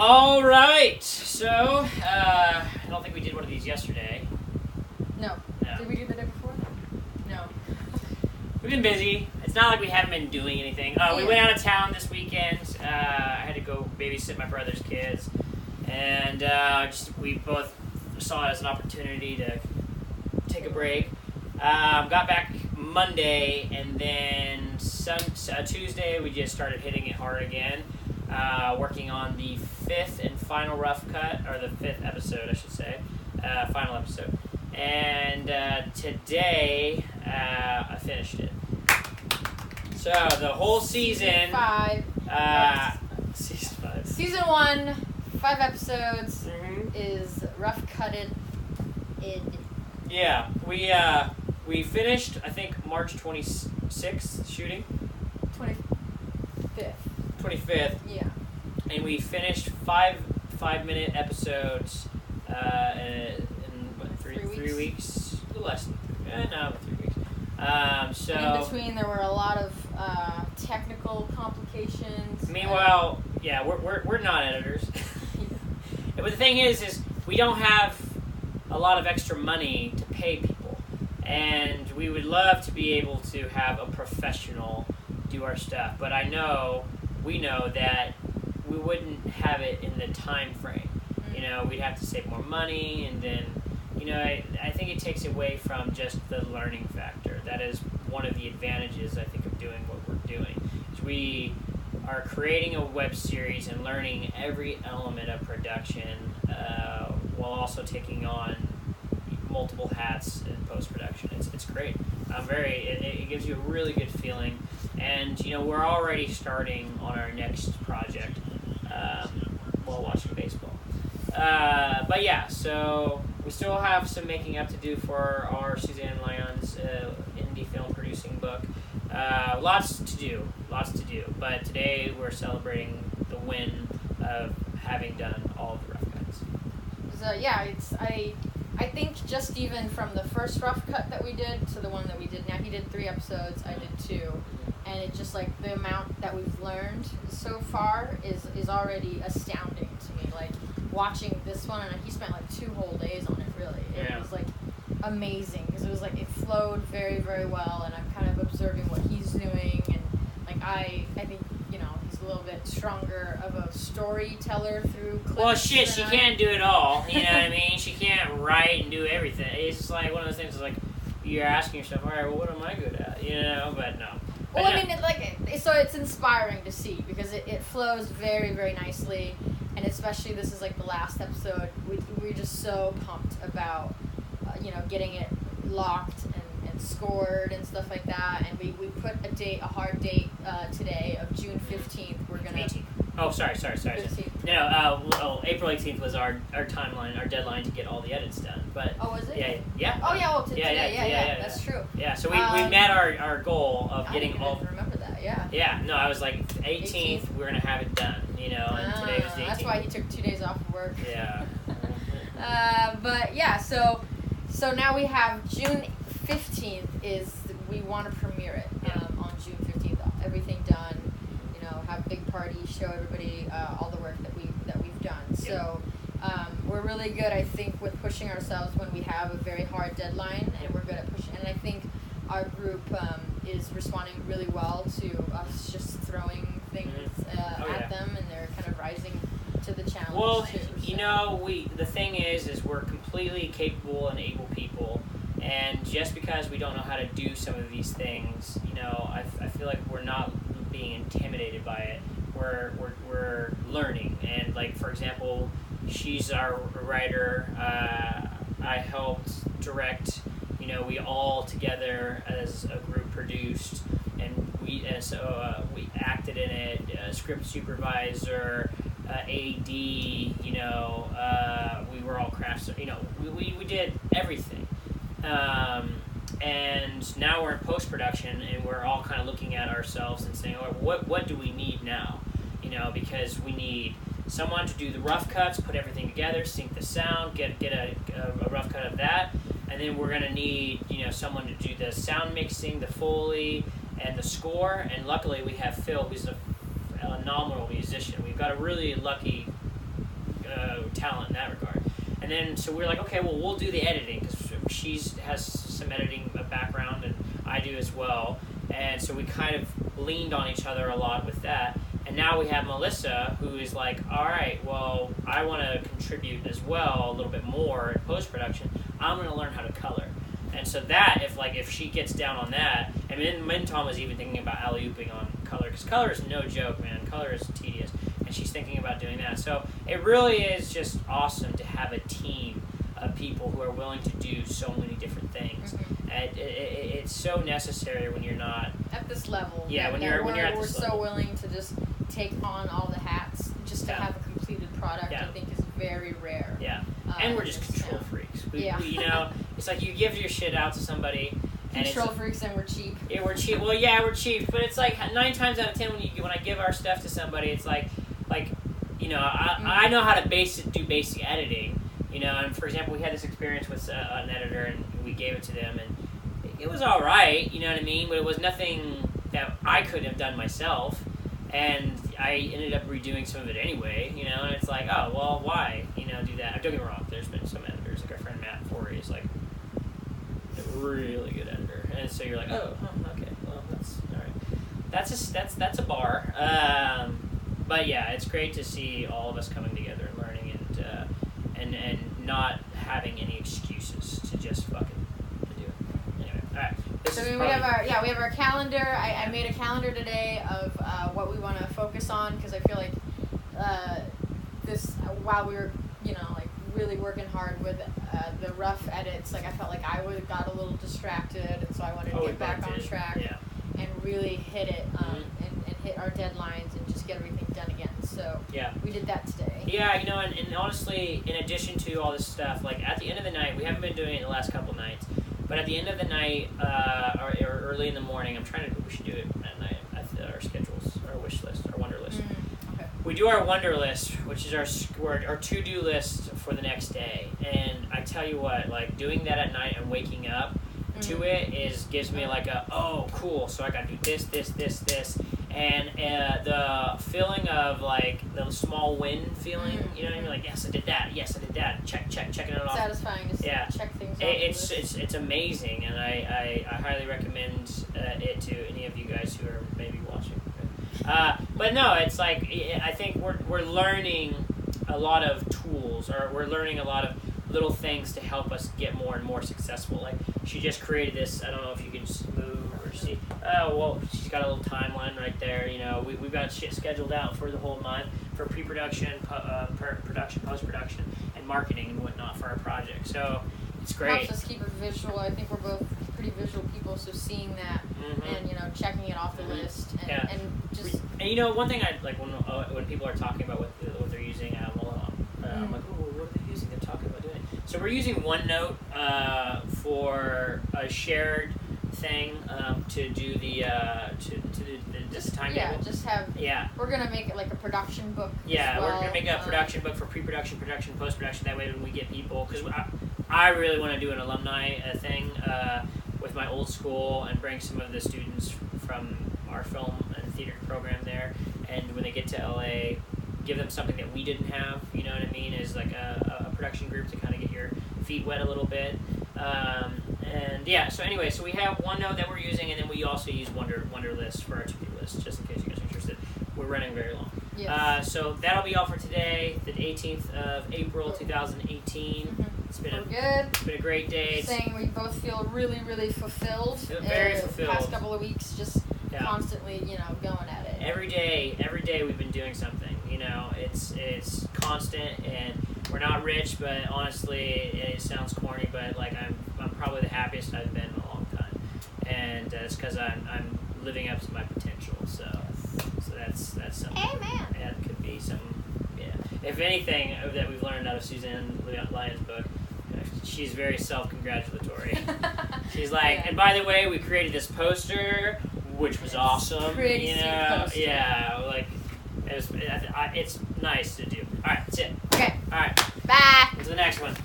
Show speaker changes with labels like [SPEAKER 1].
[SPEAKER 1] All right. So, I don't think we did one of these yesterday.
[SPEAKER 2] No.
[SPEAKER 1] No.
[SPEAKER 2] Did we do the day before? No.
[SPEAKER 1] We've been busy. It's not like we haven't been doing anything. We went out of town this weekend. I had to go babysit my brother's kids. And we both saw it as an opportunity to take a break. Got back Monday, and then Tuesday we just started hitting it hard again. Working on the fifth and final rough cut, or the fifth episode, I should say. Final episode. And today, I finished it. So, the whole season...
[SPEAKER 2] Season 5.
[SPEAKER 1] Season 5.
[SPEAKER 2] Season 1, 5 episodes,
[SPEAKER 1] Mm-hmm.
[SPEAKER 2] is rough cutted id.
[SPEAKER 1] Yeah, we finished, I think, March 26th shooting.
[SPEAKER 2] 25th.
[SPEAKER 1] 25th.
[SPEAKER 2] Yeah.
[SPEAKER 1] And we finished 5-minute episodes in what, 3 weeks? A little less than 3 weeks. So
[SPEAKER 2] And in between, there were a lot of technical complications.
[SPEAKER 1] Meanwhile, yeah, we're not editors. But the thing is we don't have a lot of extra money to pay people, and we would love to be able to have a professional do our stuff. But we know that we wouldn't have it in the time frame. You know, we'd have to save more money, and then, you know, I think it takes away from just the learning factor. That is one of the advantages, I think, of doing what we're doing. Is we are creating a web series and learning every element of production, while also taking on multiple hats in post-production. It's great. It gives you a really good feeling. And, you know, we're already starting on our next project while watching baseball. But yeah, so we still have some making up to do for our Suzanne Lyons indie film producing book. Lots to do. But today we're celebrating the win of having done all of the rough cuts.
[SPEAKER 2] So yeah, I think just even from the first rough cut that we did to the one that we did now, he did 3 episodes, I did 2, and it's just like the amount that we've learned so far is already astounding to me. Like watching this one, and he spent like 2 whole days on it. Really, it was like amazing because it was like it flowed very, very well, and I'm kind of observing what he's doing, and like I think, you know, he's a little bit stronger of a storyteller through clips.
[SPEAKER 1] Well, shit, she can't do it all. You know what I mean? She can't write and do everything. It's just like one of those things. Is like you're asking yourself, all right, well, what am I good at? You know, but no.
[SPEAKER 2] Well, I mean, so it's inspiring to see because it flows very, very nicely, and especially this is like the last episode. We're just so pumped about, you know, getting it locked and scored and stuff like that. And we put a hard date today of June 15th. We're gonna.
[SPEAKER 1] 18th. Oh, sorry.
[SPEAKER 2] 15th.
[SPEAKER 1] No, April 18th was our timeline, our deadline to get all the edits done. But
[SPEAKER 2] oh, was it?
[SPEAKER 1] Yeah.
[SPEAKER 2] Oh yeah. Well, today. Yeah. That's true.
[SPEAKER 1] Yeah. So we met our goal of getting all.
[SPEAKER 2] I remember that. Yeah.
[SPEAKER 1] Yeah. No, I was like 18th. We're gonna have it done. You know, and today was the 18th.
[SPEAKER 2] That's why he took 2 days off of work.
[SPEAKER 1] Yeah.
[SPEAKER 2] But yeah, so now we have June 15th is we want to premiere it on June 15th. Everything done, you know, have a big party, show everybody all the work that we've done. So we're really good, I think, with pushing ourselves when we have a very hard deadline, and we're good at pushing. And I think our group is responding really well to us just throwing things at them, and they're kind of rising to the challenge.
[SPEAKER 1] Well,
[SPEAKER 2] too,
[SPEAKER 1] you know, the thing is we're completely capable and able people, and just because we don't know how to do some of these things, you know, I feel like we're not being intimidated by it. We're learning, and like, for example, she's our writer. I helped direct. You know, we all together as a group produced, and we acted in it. Script supervisor, AD. You know, we were all crafts. You know, we did everything. And now we're in post-production, and we're all kind of looking at ourselves and saying, oh, what do we need now? You know, because we need someone to do the rough cuts, put everything together, sync the sound, get a rough cut of that, and then we're going to need, you know, someone to do the sound mixing, the Foley, and the score. And luckily we have Phil, who's a phenomenal musician. We've got a really lucky talent in that regard. And then so we're like, okay, well we'll do the editing because she has some editing background and I do as well. And so we kind of leaned on each other a lot with that. And now we have Melissa, who is like, all right, well, I want to contribute as well a little bit more in post-production. I'm going to learn how to color. And so that, if she gets down on that, and then Tom was even thinking about alley-ooping on color, because color is no joke, man. Color is tedious. And she's thinking about doing that. So it really is just awesome to have a team of people who are willing to do so many different things.
[SPEAKER 2] Mm-hmm.
[SPEAKER 1] And it's so necessary when you're not
[SPEAKER 2] at this level.
[SPEAKER 1] Yeah, when you're at this
[SPEAKER 2] level.
[SPEAKER 1] We're
[SPEAKER 2] so willing to just take on all the hats just to have a completed product. I think is very rare.
[SPEAKER 1] Yeah, and we're just control freaks. We, you know, it's like you give your shit out to somebody. And
[SPEAKER 2] control freaks, and we're cheap.
[SPEAKER 1] Yeah, we're cheap. Well, yeah, we're cheap, but it's like 9 times out of 10 when I give our stuff to somebody, it's like you know, I know how to do basic editing. You know, and for example, we had this experience with an editor, and we gave it to them, and it was all right, you know what I mean? But it was nothing that I couldn't have done myself, and I ended up redoing some of it anyway, you know, and it's like, oh, well, why, you know, do that? Don't get me wrong, there's been some editors, like our friend Matt Forey is like a really good editor, and so you're like, oh, okay, well, that's all right. That's a bar, but yeah, it's great to see all of us coming together and learning and not having any excuses to just fucking do it. Anyway, all right.
[SPEAKER 2] So we have our calendar. I made a calendar today of what we want to focus on because I feel like this while we were really working hard with the rough edits, like I felt like I got a little distracted, and so I wanted to get back on track and really hit it and hit our deadlines and just get everything done again. So we did that today.
[SPEAKER 1] Yeah, you know, and honestly, in addition to all this stuff, like at the end of the night, we haven't been doing it the last couple nights, but at the end of the night or early in the morning, we should do it at night. Our schedules, our wish list, our wonder list.
[SPEAKER 2] Okay.
[SPEAKER 1] We do our wonder list, which is our to-do list for the next day. And I tell you what, like doing that at night and waking up to it gives me like oh cool, so I got to do this. And the feeling of like the small win feeling, you know what I mean? Like yes, I did that. Checking it off.
[SPEAKER 2] Satisfying to check things off.
[SPEAKER 1] It's amazing, and I highly recommend it to any of you guys who are maybe watching. But no, it's like I think we're learning a lot of tools, or we're learning a lot of little things to help us get more and more successful. Like she just created this. I don't know if you can just move or see. Oh well, she's got a little timeline right there. You know, we've got shit scheduled out for the whole month for pre-production, production, post-production, and marketing and whatnot for our project. So it's great.
[SPEAKER 2] It helps us keep it visual. I think we're both pretty visual people, so seeing that and checking it off the list and just.
[SPEAKER 1] And you know, one thing I like when people are talking about what they're using, I'm like, oh, what are they using? They're talking about doing it. So we're using OneNote for a shared thing to do the timetable.
[SPEAKER 2] We're gonna make it like a production book.
[SPEAKER 1] Yeah, we're gonna make a production book for pre-production, production, post-production. That way, when we get people, because I really want to do an alumni thing with my old school and bring some of the students from our film and theater program there, and when they get to LA, give them something that we didn't have, you know what I mean, as like a production group to kind of get your feet wet a little bit. And yeah, so anyway, so we have OneNote that we're using, and then we also use Wonderlist for our to-do list, just in case you guys are interested. We're running very long.
[SPEAKER 2] Yes.
[SPEAKER 1] So that'll be all for today, the 18th of April, 2018. It's been a great day.
[SPEAKER 2] Saying we both feel really, really fulfilled.
[SPEAKER 1] Very fulfilled.
[SPEAKER 2] The past couple of weeks, just constantly, going at it.
[SPEAKER 1] Every day we've been doing something. You know, it's constant, and we're not rich, but honestly, it sounds corny, but like I'm probably the happiest I've been in a long time, and it's because I'm living up to my potential. So that's something.
[SPEAKER 2] Amen.
[SPEAKER 1] That could be something. Yeah. If anything that we've learned out of Suzanne Lyon's book, she's very self-congratulatory. She's like, and by the way, we created this poster, which was awesome.
[SPEAKER 2] Pretty sweet poster.
[SPEAKER 1] Yeah, like it's nice to do. All right, that's it.
[SPEAKER 2] Okay.
[SPEAKER 1] All right.
[SPEAKER 2] Bye.
[SPEAKER 1] On to the next one.